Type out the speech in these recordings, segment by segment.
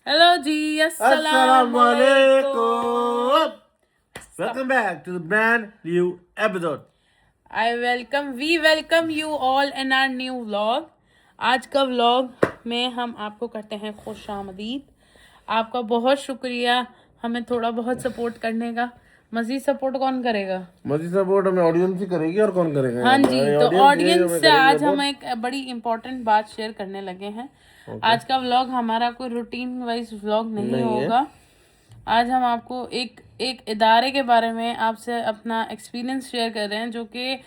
Hello जी, अस्सलाम वालेकुम। Welcome back to the brand new episode. We welcome you all in our new vlog. आज का vlog में हम आपको करते हैं खुशामदीद। आपका बहुत शुक्रिया हमें थोड़ा बहुत सपोर्ट करने का। मजीद सपोर्ट कौन करेगा? मजीद सपोर्ट हमें ऑडियंस ही करेगी और कौन करेगा? हाँ जी, तो audience ऑडियंस हमें से करेगी आज support। हम एक बड़ी इम्पोर्टेंट बात शेयर करने लगे हैं। आज का व्लॉग हमारा कोई रूटीन वाइज व्लॉग नहीं होगा। आज हम आपको एक इदारे के बारे में आपसे अपना एक्सपीरियंस शेयर कर रहे हैं, जो कि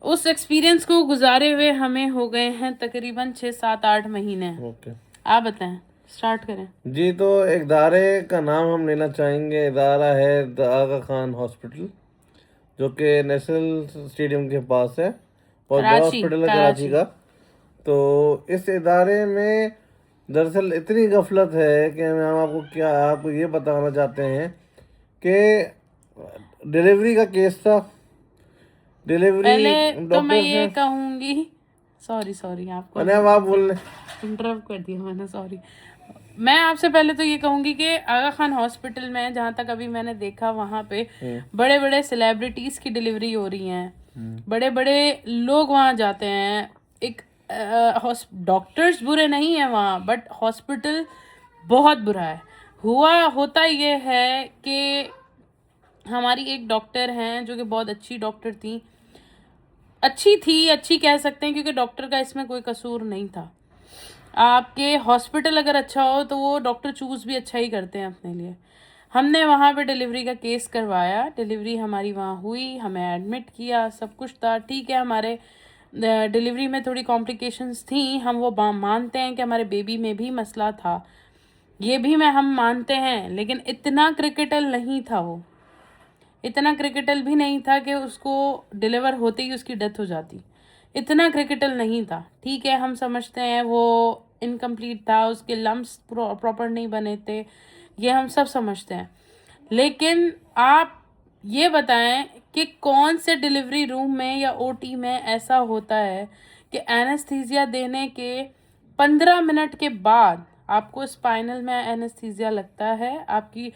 उस एक्सपीरियंस को गुजारे हुए हमें हो गए हैं तकरीबन 6-7-8 महीने। ओके, आप बताएं, स्टार्ट करें जी। तो एक इदारे का नाम हम लेना चाहेंगे। इदारा है द आगा खान हॉस्पिटल, जो कि नेशनल स्टेडियम के पास है और बड़ा हॉस्पिटल है कराची का। तो इस इदारे में दरअसल इतनी गफलत है कि हम आपको ये बताना चाहते हैं कि डिलीवरी का केस था। डिलीवरी पहले तो मैं डॉक्टर ये कहूंगी, सॉरी आपको आप बोल इंटरप्ट कर दिया मैंने, सॉरी। मैं आपसे पहले तो ये कहूंगी कि आगा खान हॉस्पिटल में जहाँ तक अभी मैंने देखा, वहाँ पे बड़े बड़े सेलिब्रिटीज की डिलीवरी हो रही हैं, बड़े बड़े लोग वहाँ जाते हैं। एक डॉक्टर्स बुरे नहीं है वहाँ, बट हॉस्पिटल बहुत बुरा है। होता ये है कि हमारी एक डॉक्टर हैं जो कि बहुत अच्छी डॉक्टर थी, अच्छी कह सकते हैं, क्योंकि डॉक्टर का इसमें कोई कसूर नहीं था। आपके हॉस्पिटल अगर अच्छा हो तो वो डॉक्टर चूज भी अच्छा ही करते हैं अपने लिए। हमने वहाँ पे डिलीवरी का केस करवाया, डिलीवरी हमारी वहाँ हुई, हमें एडमिट किया, सब कुछ था ठीक है। हमारे डिलीवरी में थोड़ी कॉम्प्लिकेशंस थी, हम वो मानते हैं कि हमारे बेबी में भी मसला था, ये भी हम मानते हैं, लेकिन इतना क्रिटिकल नहीं था। वो इतना क्रिटिकल भी नहीं था कि उसको डिलीवर होते ही उसकी डेथ हो जाती। इतना क्रिटिकल नहीं था, ठीक है। हम समझते हैं वो इनकम्प्लीट था, उसके लम्स प्रॉपर नहीं बने थे, ये हम सब समझते हैं। लेकिन आप ये बताएं कि कौन से डिलीवरी रूम में या ओटी में ऐसा होता है कि एनेस्थीसिया देने के 15 मिनट के बाद आपको स्पाइनल में एनेस्थीसिया लगता है। आपकी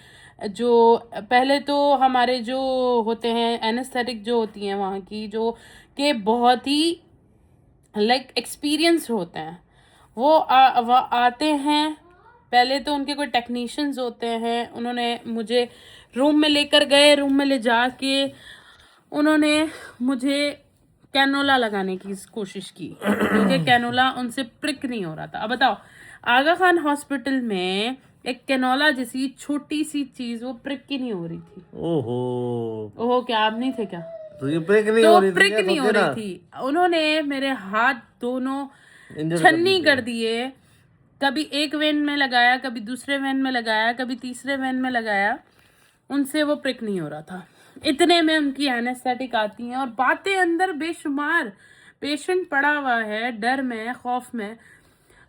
जो पहले तो हमारे जो होते हैं एनेस्थेटिक जो होती हैं वहाँ की, जो कि बहुत ही एक्सपीरियंस होते हैं, वो आते हैं। पहले तो उनके कोई टेक्नीशियंस होते हैं, उन्होंने मुझे रूम में लेकर गए, रूम में ले जाके उन्होंने मुझे कैनोला लगाने की कोशिश की, क्योंकि कैनोला उनसे प्रिक नहीं हो रहा था। अब बताओ, आगा खान हॉस्पिटल में एक कैनोला जैसी छोटी सी चीज वो प्रिक की नहीं हो रही थी। ओहो, क्या आप नहीं थे क्या? तो ये प्रिक नहीं तो हो रही थी, प्रिक नहीं हो रही थी। उन्होंने मेरे हाथ दोनों छन्नी कर दिए, कभी एक वेन में लगाया, कभी दूसरे वेन में लगाया, कभी तीसरे वेन में लगाया, उनसे वो प्रिक नहीं हो रहा था। इतने में उनकी एनेस्थेटिक आती हैं और बातें अंदर बेशुमार, पेशेंट पड़ा हुआ है डर में, खौफ में,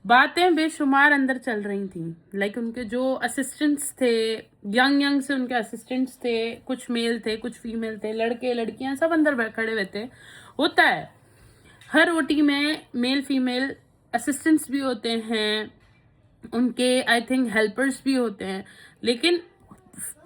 बातें बेशुमार अंदर चल रही थी। उनके जो असिस्टेंट्स थे, यंग से उनके असिस्टेंट्स थे, कुछ मेल थे, कुछ फीमेल थे, लड़के लड़कियां सब अंदर खड़े हुए थे। होता है हर ओटी में, मेल फीमेल असिस्टेंट्स भी होते हैं, उनके आई थिंक हेल्पर्स भी होते हैं। लेकिन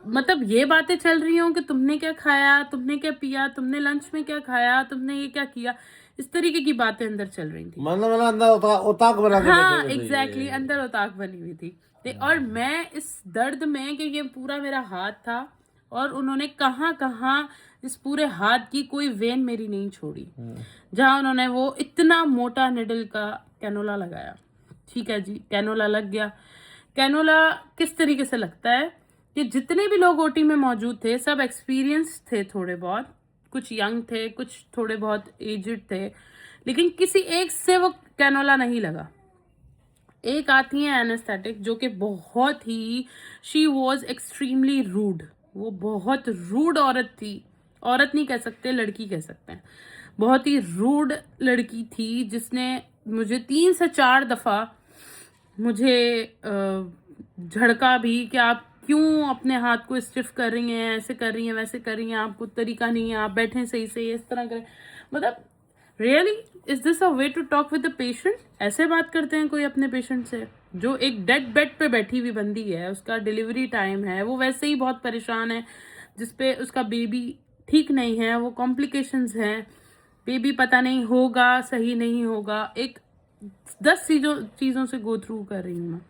मतलब ये बातें चल रही हों कि तुमने क्या खाया, तुमने क्या पिया, तुमने लंच में क्या खाया, तुमने ये क्या किया, इस तरीके की बातें अंदर चल रही थी। मतलब अंदर उताक बना के हाँ एग्जैक्टली, अंदर उताक बनी हुई थी। और मैं इस दर्द में, कि ये पूरा मेरा हाथ था और उन्होंने कहाँ इस पूरे हाथ की कोई वेन मेरी नहीं छोड़ी, जहाँ उन्होंने वो इतना मोटा निडल का कैनोला लगाया। ठीक है जी, कैनोला लग गया। कैनोला किस तरीके से लगता है कि जितने भी लोग ओटी में मौजूद थे सब एक्सपीरियंस थे, थोड़े बहुत, कुछ यंग थे, कुछ थोड़े बहुत एजड थे, लेकिन किसी एक से वो कैनोला नहीं लगा। एक आती है एनेस्थेटिक, जो कि बहुत ही, शी वॉज एक्सट्रीमली रूड। वो बहुत रूड औरत थी, औरत नहीं कह सकते, लड़की कह सकते हैं। बहुत ही रूड लड़की थी, जिसने मुझे 3 से 4 दफ़ा मुझे झड़का भी कि आप क्यों अपने हाथ को स्टिफ कर रही हैं, ऐसे कर रही हैं, वैसे कर रही हैं, आपको तरीका नहीं है, आप बैठें सही से, इस तरह करें। मतलब really, is this a way to talk with the patient? ऐसे बात करते हैं कोई अपने पेशेंट से? जो एक डेड बेड पे बैठी हुई बंदी है, उसका डिलीवरी टाइम है, वो वैसे ही बहुत परेशान है, जिसपे उसका बेबी ठीक नहीं है, वो कॉम्प्लिकेशंस हैं, बेबी पता नहीं होगा सही नहीं होगा, एक 10 चीज़ों से गो थ्रू कर रही हूँ मैं।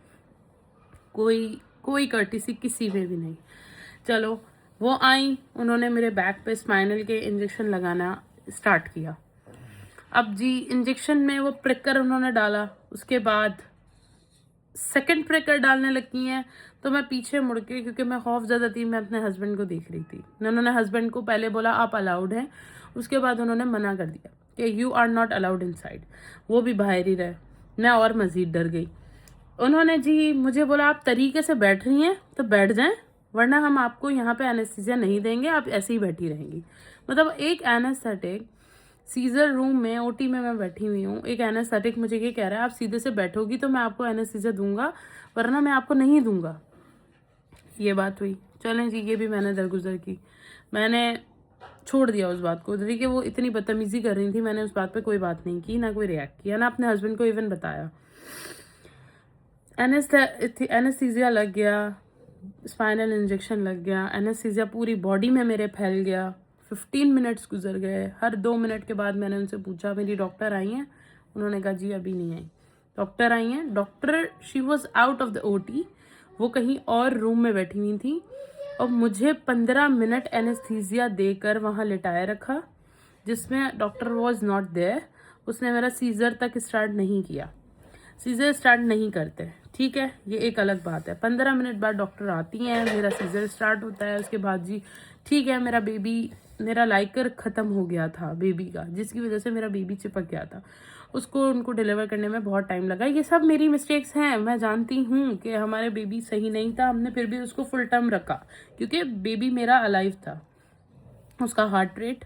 कोई कोई कर्टिसी किसी में भी नहीं। चलो वो आई, उन्होंने मेरे बैक पे स्पाइनल के इंजेक्शन लगाना स्टार्ट किया। अब जी इंजेक्शन में वो प्रिकर उन्होंने डाला, उसके बाद सेकंड प्रेकर डालने लगी हैं, तो मैं पीछे मुड़ के, क्योंकि मैं खौफ ज़्यादा थी, मैं अपने हस्बैंड को देख रही थी। उन्होंने हस्बैंड को पहले बोला आप अलाउड हैं, उसके बाद उन्होंने मना कर दिया कि you are not allowed inside, वो भी बाहर ही रहे। मैं और मज़ीद डर गई। उन्होंने जी मुझे बोला आप तरीके से बैठ रही हैं तो बैठ जाएं, वरना हम आपको यहाँ पे एनेस्थीसिया नहीं देंगे, आप ऐसे ही बैठी रहेंगी। मतलब एक एनेस्थेटिक सीजर रूम में, ओटी में मैं बैठी हुई हूँ, एक एनेस्थेटिक मुझे ये कह रहा है आप सीधे से बैठोगी तो मैं आपको एनेस्थीसिया दूंगा, वरना मैं आपको नहीं दूंगा। ये बात हुई। चलें जी, ये भी मैंने दरगुजर की। मैंने छोड़ दिया उस बात को, देखिए वो इतनी बदतमीजी कर रही थी, मैंने उस बात पे कोई बात नहीं की, ना कोई रिएक्ट किया, ना अपने हस्बैंड को इवन बताया। एनेस्थीसिया लग गया, स्पाइनल इंजेक्शन लग गया, एनेस्थीसिया पूरी बॉडी में मेरे फैल गया। 15 मिनट्स गुजर गए। हर 2 मिनट के बाद मैंने उनसे पूछा मेरी डॉक्टर आई हैं? उन्होंने कहा जी अभी नहीं आई। डॉक्टर आई हैं? Doctor she was out of the OT, वो कहीं और रूम में बैठी हुई थी, और मुझे 15 मिनट एनेस्थीसिया देकर वहाँ लिटाए रखा, जिसमें डॉक्टर वॉज नॉट देयर। उसने मेरा सीजर तक स्टार्ट नहीं किया। सीजर स्टार्ट नहीं करते, ठीक है, ये एक अलग बात है। 15 मिनट बाद डॉक्टर आती हैं, मेरा सीजर स्टार्ट होता है। उसके बाद जी ठीक है, मेरा बेबी, मेरा लाइकर ख़त्म हो गया था बेबी का, जिसकी वजह से मेरा बेबी चिपक गया था, उसको उनको डिलीवर करने में बहुत टाइम लगा। ये सब मेरी मिस्टेक्स हैं, मैं जानती हूँ कि हमारे बेबी सही नहीं था, हमने फिर भी उसको फुल टर्म रखा, क्योंकि बेबी मेरा अलाइव था। उसका हार्ट रेट,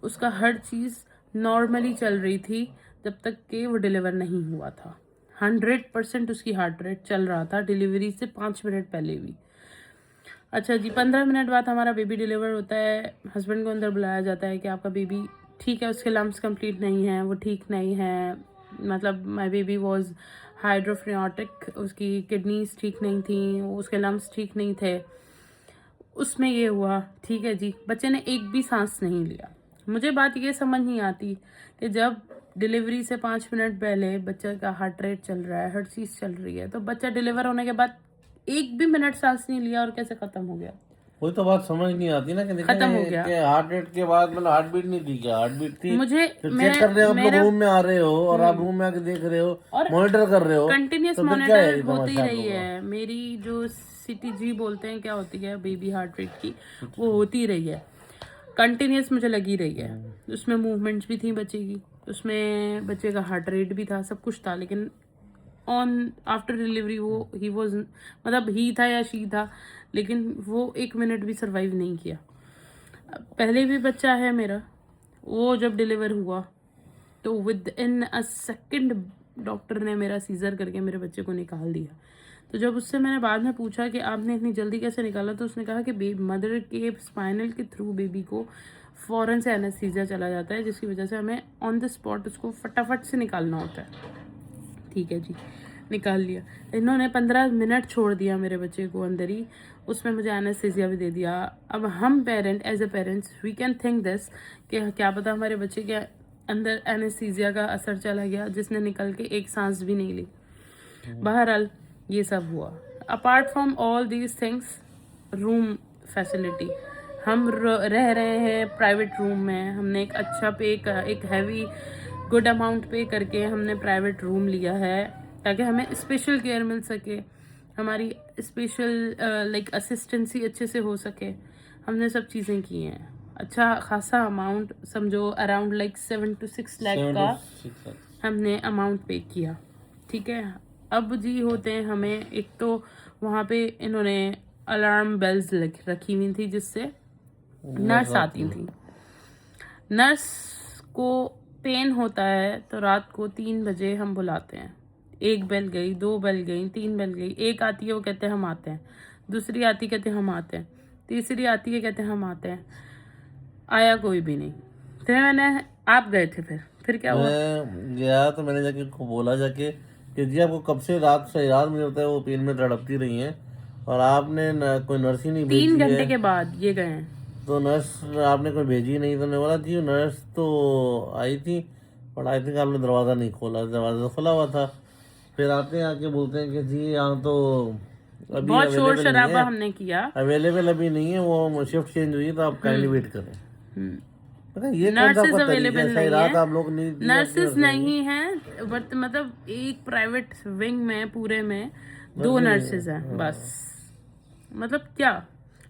उसका हर चीज़ नॉर्मली चल रही थी जब तक कि वो डिलीवर नहीं हुआ था। 100% उसकी हार्ट रेट चल रहा था डिलीवरी से 5 मिनट पहले भी। अच्छा जी, 15 मिनट बाद हमारा बेबी डिलीवर होता है। हस्बैंड को अंदर बुलाया जाता है कि आपका बेबी ठीक है, उसके लम्स कंप्लीट नहीं है, वो ठीक नहीं है, मतलब माय बेबी वाज हाइड्रोफ्रियोटिक, उसकी किडनीज ठीक नहीं थी, उसके लम्स ठीक नहीं थे। उसमें ये हुआ, ठीक है जी, बच्चे ने एक भी सांस नहीं लिया। मुझे बात ये समझ नहीं आती कि जब डिलीवरी से 5 मिनट पहले बच्चे का हार्ट रेट चल रहा है, हर चीज़ चल रही है, तो बच्चा डिलीवर होने के बाद एक भी मिनट सांस नहीं लिया और कैसे ख़त्म हो गया? कोई तो बात समझ नहीं आती ना कि ख़त्म हो गया। देखिए हार्ट रेट के बाद मतलब हार्ट बीट नहीं थी, क्या हार्ट बीट थी? मुझे फिर चेक कर रहे हो, आप लोग रूम में आ रहे हो और आप रूम में आके देख रहे हो और मॉनिटर कर रहे हो, कंटिन्यूस तो फिर क्या है मॉनिटर होती तमाशा आप रही लोगों का? है। मेरी जो CTG बोलते हैं, क्या होती है, बेबी हार्ट रेट की, वो होती रही है, कंटिन्यूस मुझे लगी रही है। उसमें मूवमेंट्स भी थी बच्चे की, उसमें बच्चे का हार्ट रेट भी था, सब कुछ था, लेकिन ऑन आफ्टर डिलीवरी वो ही वॉज, मतलब ही था या शी था, लेकिन वो 1 मिनट भी सर्वाइव नहीं किया। पहले भी बच्चा है मेरा, वो जब डिलीवर हुआ तो with in a second doctor ने मेरा सीजर करके मेरे बच्चे को निकाल दिया। तो जब उससे मैंने बाद में पूछा कि आपने इतनी जल्दी कैसे निकाला, तो उसने कहा कि मदर के स्पाइनल के थ्रू बेबी को फ़ौरन से एनेस्थीसिया चला जाता है, जिसकी वजह से हमें ऑन द स्पॉट उसको फटाफट से निकालना होता है। ठीक है जी, निकाल लिया। इन्होंने 15 मिनट छोड़ दिया मेरे बच्चे को अंदर ही, उसमें मुझे एनेस्थीसिया भी दे दिया। अब हम parent, as a parents, we can think this कि क्या पता हमारे बच्चे के अंदर एनेस्थीसिया का असर चला गया, जिसने निकल के एक सांस भी नहीं ली। बहरहाल ये सब हुआ। Apart from all these things, room facility, हम रह रहे हैं प्राइवेट रूम में। हमने एक अच्छा एक हैवी गुड अमाउंट पे करके हमने प्राइवेट रूम लिया है, ताकि हमें स्पेशल केयर मिल सके, हमारी स्पेशल लाइक असिस्टेंसी अच्छे से हो सके। हमने सब चीज़ें की हैं। अच्छा खासा अमाउंट, समझो अराउंड लाइक 7 to 6 लाख का हमने अमाउंट पे किया, ठीक है। अब जी होते हैं हमें, एक तो वहाँ पे इन्होंने अलार्म बेल्स रखी हुई थी, जिससे नर्स आती थी। नर्स को पेन होता है तो रात को 3 बजे हम बुलाते हैं। 1 बेल गई, 2 बेल गई, 3 बेल गई, एक आती है वो कहते हैं हम आते हैं, दूसरी आती कहते हैं हम आते हैं, तीसरी आती है कहते हैं हम आते हैं। आया कोई भी नहीं। फिर आप गए थे, फिर क्या हुआ? मैं गया तो मैंने जाके उनको बोला, जाके कि जी आपको कब से रात से रात मुझे होता है वो पेन में तड़पती रही हैं और आपने कोई नर्स ही नहीं 3 भेजी घंटे है। के बाद ये गए हैं। तो नर्स आपने कोई भेजी नहीं, तो मैं बोला जी नर्स तो आई थी पर आई थिंक आपने दरवाज़ा नहीं खोला, दरवाज़ा तो खुला हुआ था। फिर आते हैं आके बोलते हैं कि जी यहाँ तो अभी बहुत शोर अवेलेबल नहीं शराबा है, हमने किया। अवेलेबल अभी नहीं है, वो शिफ्ट चेंज हुई है तो आप काइंडली वेट करें। पता है, ये कौन सा नर्सेज आपका तरीका अवेलेबल है? सही नहीं रात है, आप लोग नहीं नर्सेज नहीं है, बट मतलब एक प्राइवेट विंग में पूरे में 2 नर्सिंग नर्सेज हैं बस। मतलब क्या,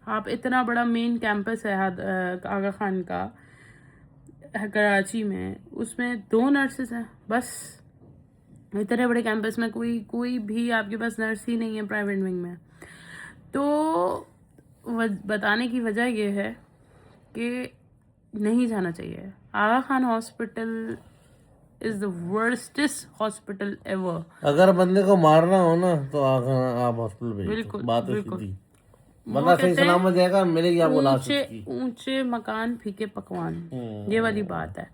आप इतना बड़ा मेन कैंपस है आगा खान का कराची में, उसमें 2 नर्सेज हैं बस। इतने बड़े कैंपस में कोई भी आपके पास नर्स ही नहीं है प्राइवेट विंग में। तो बताने की वजह यह है कि नहीं जाना चाहिए। Aga Khan hospital is the worstest hospital ever. अगर बंदे को मारना हो ना तो आप हॉस्पिटल भेज दो, बिल्कुल बात है बिल्कुल। सीधी। वो बंदा सही कहते हैं सलामत जाएगा, मिलेगी आपको लाश ऊंचे उसकी। ऊंचे मकान फीके पकवान, ये वाली बात है।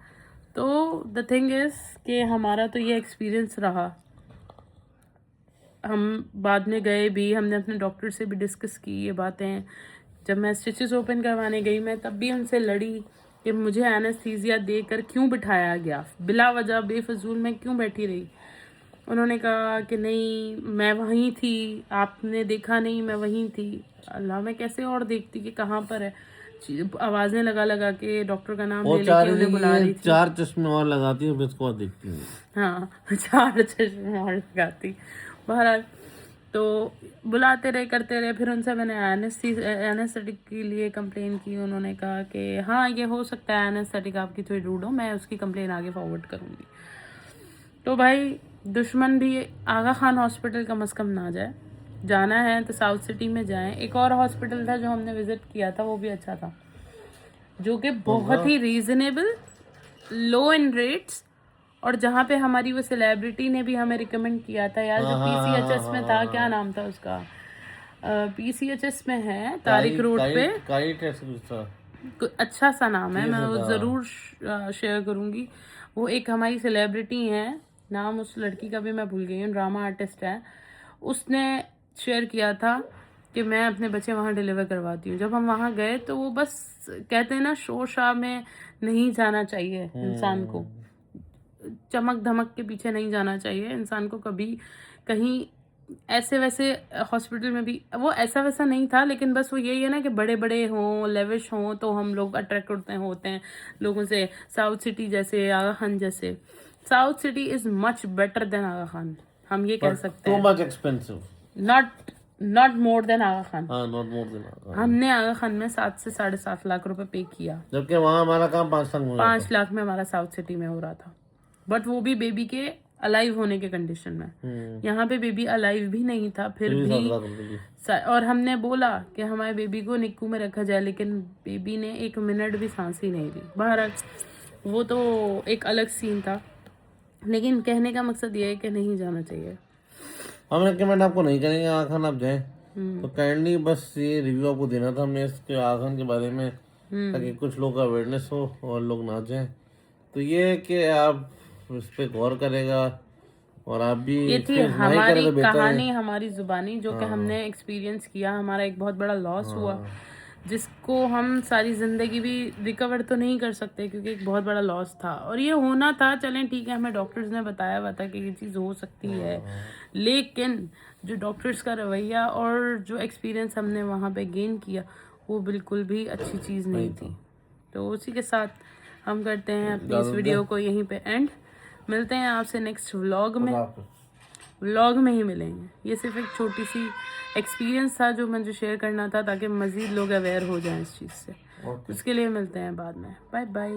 तो द थिंग इज कि हमारा तो ये एक्सपीरियंस रहा। हम बाद में गए भी, हमने अपने डॉक्टर से भी डिस्कस की ये बातें। जब मैं स्टिचेस ओपन करवाने गई, मैं तब भी उनसे लड़ी कि मुझे एनेस्थीसिया देकर क्यों बिठाया गया, बिला वजह बेफजूल में क्यों बैठी रही। उन्होंने कहा कि नहीं मैं वहीं थी, आपने देखा नहीं, मैं वहीं थी। अल्लाह, मैं कैसे और देखती कि कहाँ पर है। आवाज़ें लगा लगा के डॉक्टर का नाम वो ले चाह लेके उन्हें रही बुला है रही थी। 4 चश्मे और लगाती है, फिर इसको और देखती है। हाँ 4 चश्मे और लगाती। बहरहाल तो बुलाते रहे, करते रहे। फिर उनसे मैंने एनेस्थेटिक के लिए कंप्लेन की। उन्होंने कहा कि हाँ ये हो सकता है एनेस्थेटिक आपकी थोड़ी रूड हो, मैं उसकी कंप्लेन आगे फॉरवर्ड करूँगी। तो भाई दुश्मन भी आगा खान हॉस्पिटल कम से कम ना जाए, जाना है तो साउथ सिटी में जाएं। एक और हॉस्पिटल था जो हमने विजिट किया था, वो भी अच्छा था, जो कि बहुत ही रीजनेबल, लो इन रेट्स, और जहाँ पे हमारी वो सेलिब्रिटी ने भी हमें रिकमेंड किया था यार, जो पीसीएचएस में था, क्या नाम था उसका, पीसीएचएस में है तारिक रोड पे, अच्छा सा नाम है, मैं वो ज़रूर शेयर करूँगी। वो एक हमारी सेलिब्रिटी हैं, नाम उस लड़की का भी मैं भूल गई हूँ, ड्रामा आर्टिस्ट है, उसने शेयर किया था कि मैं अपने बच्चे वहाँ डिलीवर करवाती हूँ। जब हम वहाँ गए तो वो बस कहते हैं ना, शोर शराब में नहीं जाना चाहिए इंसान को, चमक धमक के पीछे नहीं जाना चाहिए इंसान को कभी कहीं। ऐसे वैसे हॉस्पिटल में भी वो ऐसा वैसा नहीं था, लेकिन बस वो यही है ना कि बड़े बड़े हों, लेविश हों, तो हम लोग अट्रैक्ट होते हैं लोगों से। साउथ सिटी जैसे, आगा खान जैसे, South City is much better than Aga Khan, हम ये कह सकते टू हैं। Much expensive, not more than Aga Khan. हाँ नॉट मोर देन। हमने आगा खान में 7 से 7.5 लाख रुपए पे किया, जबकि वहाँ हमारा काम 5 लाख में हो जाता। 5 लाख में हमारा साउथ सिटी में हो रहा था, बट वो भी बेबी के अलाइव होने के कंडीशन में। यहाँ पे बेबी अलाइव भी नहीं था, फिर भी 7 लाख रुपए की। और हमने बोला कि हमारे बेबी को निक्कू में रखा जाए, लेकिन बेबी ने 1 मिनट भी सांस ही नहीं ली। बहरहाल वो तो एक अलग सीन था, लेकिन कहने का मकसद ये है कि नहीं जाना चाहिए। हम रिकमेंड आपको नहीं करेंगे आगा खान आप जाएं, तो काइंडली बस ये रिव्यू आपको देना था हमने इसके आगा खान के बारे में, ताकि कुछ लोग का अवेयरनेस हो और लोग ना जाएं। तो ये कि आप इस पे गौर करेगा और आप भी ये थी experience नहीं हमारी करें तो बेहतर है। कहानी, हमारी जुबानी, जो कि हमने एक्सपीरियंस किया। हमारा एक बहुत बड़ा लॉस हुआ, जिसको हम सारी ज़िंदगी भी रिकवर तो नहीं कर सकते, क्योंकि एक बहुत बड़ा लॉस था और ये होना था। चलें ठीक है, हमें डॉक्टर्स ने बताया हुआ था कि ये चीज़ हो सकती है, लेकिन जो डॉक्टर्स का रवैया और जो एक्सपीरियंस हमने वहाँ पे गेन किया, वो बिल्कुल भी अच्छी चीज़ नहीं थी। तो उसी के साथ हम करते हैं अपनी इस वीडियो को यहीं पे एंड। मिलते हैं आपसे नेक्स्ट व्लॉग में, व्लॉग में ही मिलेंगे। ये सिर्फ एक छोटी सी एक्सपीरियंस था जो मुझे शेयर करना था, ताकि मज़ीद लोग अवेयर हो जाएं इस चीज़ से। उसके लिए मिलते हैं बाद में। Bye bye.